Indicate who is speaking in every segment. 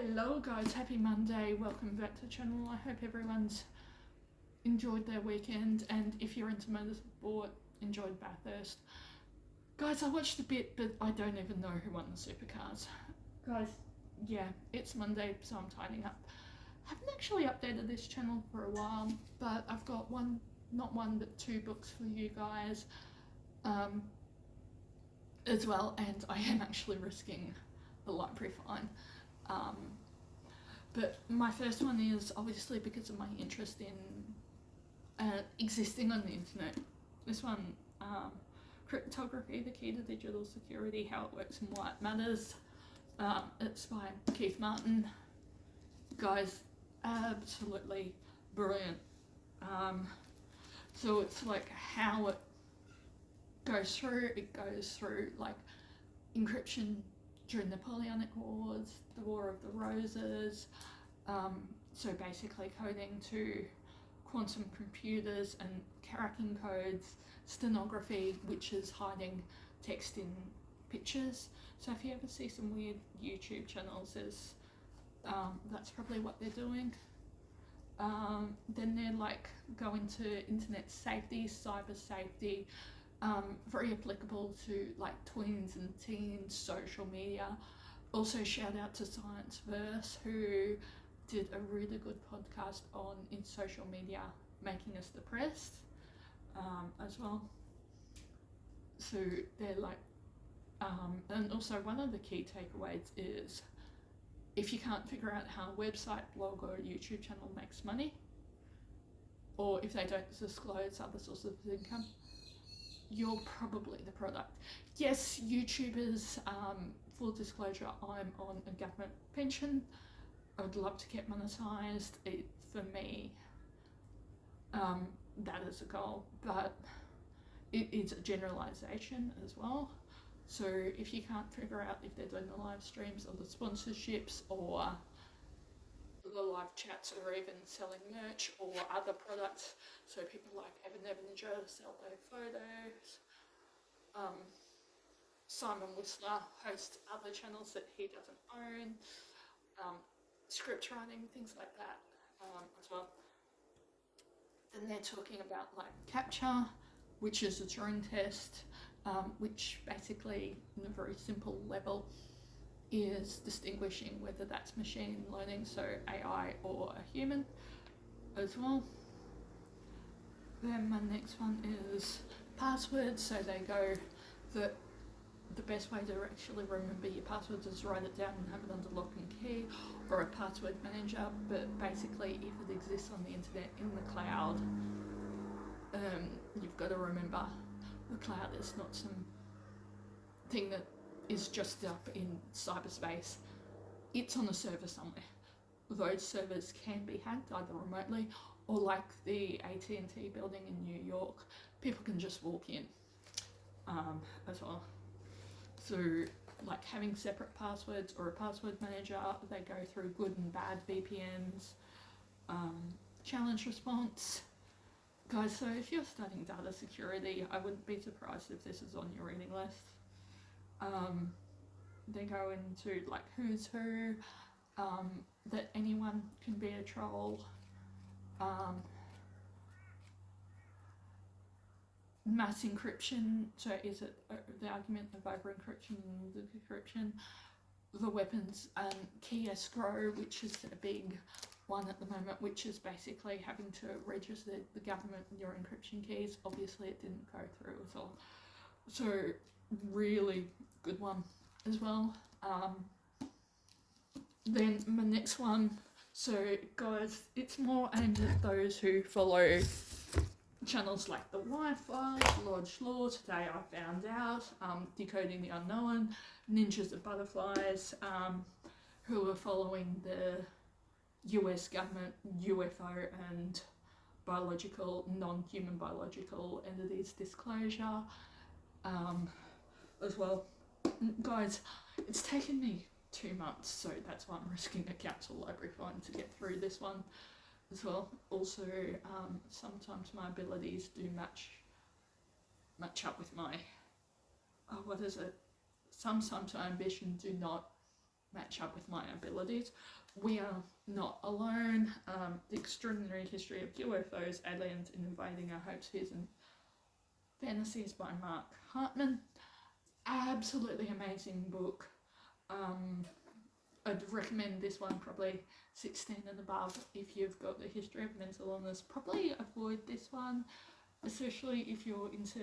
Speaker 1: Hello guys, happy Monday, welcome back to the channel. I hope everyone's enjoyed their weekend, and if you're into motorsport, enjoyed Bathurst. Guys, I watched a bit, but I don't even know who won the supercars. Guys, yeah, it's Monday, so I'm tidying up. I haven't actually updated this channel for a while, but I've got not one, but two books for you guys as well, and I am actually risking the library fine. But my first one is obviously because of my interest in existing on the internet. This one, Cryptography, the Key to Digital Security, How It Works and Why It Matters. It's by Keith Martin. Guys, absolutely brilliant. So it's like how it goes through like encryption during the Napoleonic Wars, the War of the Roses, so basically coding to quantum computers and cracking codes, stenography, which is hiding text in pictures. So if you ever see some weird YouTube channels, that's probably what they're doing. Then they're like going to internet safety, cyber safety, very applicable to like tweens and teens, social media. Also shout out to Scienceverse, who did a really good podcast on in social media making us depressed as well. So they're like, and also one of the key takeaways is if you can't figure out how a website, blog or a YouTube channel makes money, or if they don't disclose other sources of income, you're probably the product. Yes, YouTubers, full disclosure, I'm on a government pension. I would love to get monetised. For me, that is a goal, but it is a generalisation as well. So if you can't figure out if they're doing the live streams or the sponsorships or the live chats or even selling merch or other products, so people like Evan Evanger sell their photos, Simon Whistler hosts other channels that he doesn't own, script writing, things like that as well. Then they're talking about like CAPTCHA, which is a Turing test, which basically in a very simple level is distinguishing whether that's machine learning, so AI, or a human as well. Then my next one is passwords. So they go that the best way to actually remember your passwords is write it down and have it under lock and key, or a password manager, but basically if it exists on the internet in the cloud, you've got to remember the cloud is not some thing that is just up in cyberspace. It's on a server somewhere. Those servers can be hacked either remotely or like the AT&T building in New York, people can just walk in as well. So like having separate passwords or a password manager, they go through good and bad VPNs, challenge response. Guys, so if you're studying data security, I wouldn't be surprised if this is on your reading list. They go into like who's who, that anyone can be a troll, mass encryption, so is it the argument of over encryption and decryption, the weapons, key escrow, which is a big one at the moment, which is basically having to register the government your encryption keys. Obviously it didn't go through at all, so really good one as well. Then my next one, so guys, it's more aimed at those who follow channels like the Wi-Fi, Lodge Law, Today I Found Out, Decoding the Unknown, Ninjas and Butterflies, who are following the US government, UFO and non-human biological entities disclosure as well. Guys, it's taken me 2 months, so that's why I'm risking a council library fine to get through this one as well. Also, sometimes my abilities do match up with my, sometimes my ambition do not match up with my abilities. We are not alone. The Extraordinary History of UFOs, Aliens, and Invading Our Hopes, Fears and Fantasies by Mark Hartman. Absolutely amazing book. I'd recommend this one probably 16 and above if you've got the history of mental illness. Probably avoid this one, especially if you're into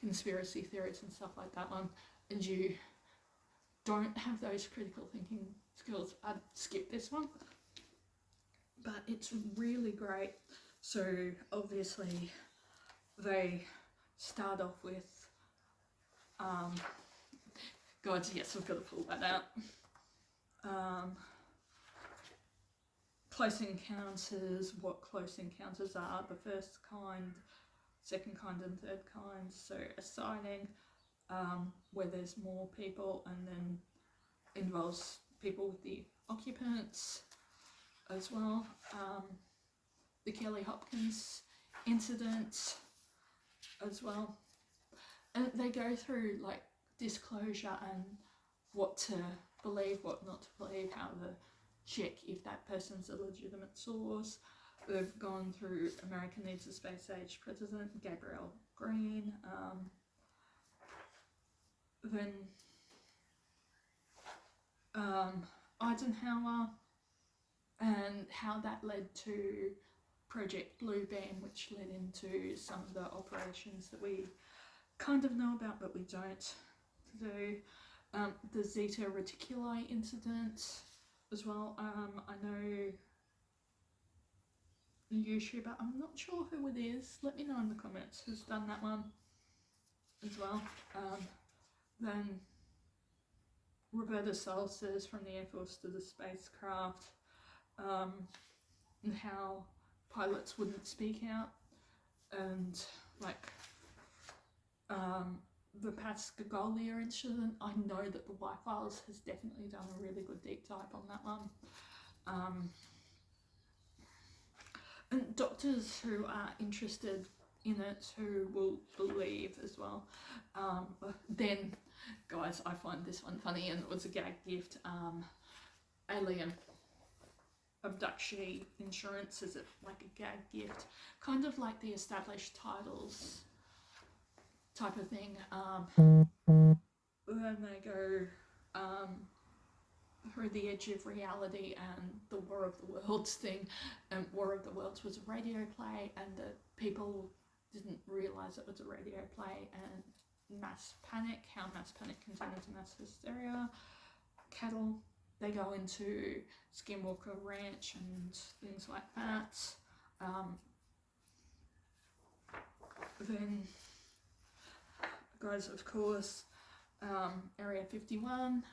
Speaker 1: conspiracy theories and stuff like that one and you don't have those critical thinking skills. I'd skip this one, but it's really great. So obviously they start off with God, yes, I've got to pull that out. Close encounters, what close encounters are, the first kind, second kind and third kind. So a sighting where there's more people and then involves people with the occupants as well. The Kelly Hopkins incident as well. And they go through like disclosure and what to believe, what not to believe, how to check if that person's a legitimate source. They've gone through America Needs a Space Age President, Gabriel Green, then Eisenhower, and how that led to Project Bluebeam, which led into some of the operations that we kind of know about but we don't do. The Zeta Reticuli incident as well. I know a YouTuber, I'm not sure who it is, let me know in the comments who's done that one as well. Then Roberta Salsas from the Air Force to the spacecraft, and how pilots wouldn't speak out, and like the Pascagoula incident. I know that the Y-Files has definitely done a really good deep dive on that one. And doctors who are interested in it, who will believe as well. Then, guys, I find this one funny, and it was a gag gift. Alien abduction insurance is it like a gag gift, kind of like the established titles type of thing. Then they go through the edge of reality and the War of the Worlds thing. And War of the Worlds was a radio play, and the people didn't realise it was a radio play, and mass panic, how mass panic can turn into mass hysteria. Cattle, they go into Skinwalker Ranch and things like that. Then, guys, of course, Area 51,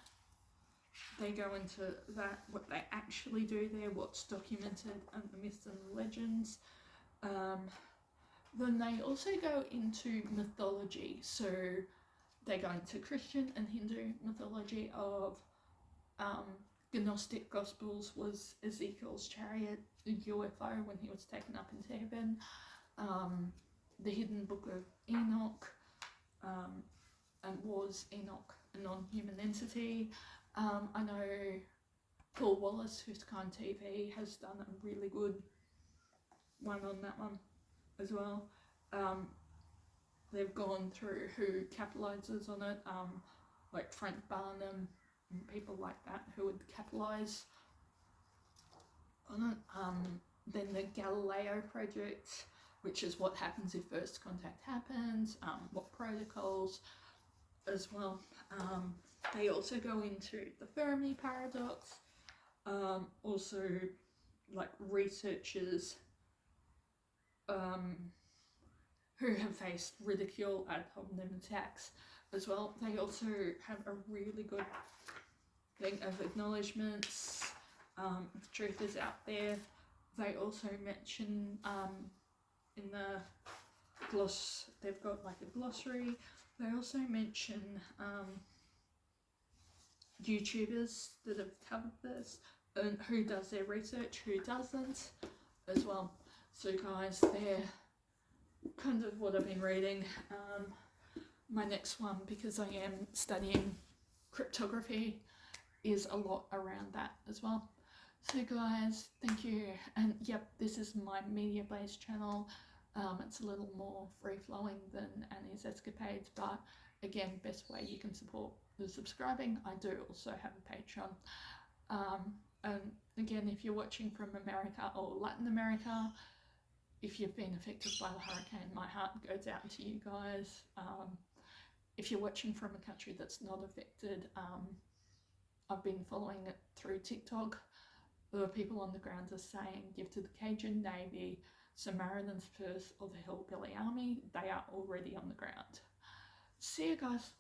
Speaker 1: they go into that, what they actually do there, what's documented, and the myths and the legends. Then they also go into mythology, so they go into Christian and Hindu mythology of the Gnostic Gospels was Ezekiel's chariot, a UFO when he was taken up into heaven, the hidden book of Enoch, and was Enoch a non-human entity. I know Paul Wallace, who's Kind TV, has done a really good one on that one as well. They've gone through who capitalizes on it, like Frank Barnum and people like that who would capitalize on it. Then the Galileo Project, which is what happens if first contact happens, what protocols as well. They also go into the Fermi paradox, also like researchers who have faced ridicule, ad hominem attacks as well. They also have a really good thing of acknowledgements. The truth is out there. They also mention in the they've got like a glossary. They also mention YouTubers that have covered this and who does their research, who doesn't as well. So guys, they're kind of what I've been reading. My next one, because I am studying cryptography is a lot around that as well. So guys, thank you. And yep, this is my media-based channel. It's a little more free-flowing than Annie's Escapades, but again, best way you can support is subscribing. I do also have a Patreon. And again, if you're watching from America or Latin America, if you've been affected by the hurricane, my heart goes out to you guys. If you're watching from a country that's not affected, I've been following it through TikTok. The people on the ground are saying, give to the Cajun Navy, Samaritan's Purse, or the Hillbilly Army. They are already on the ground. See you guys.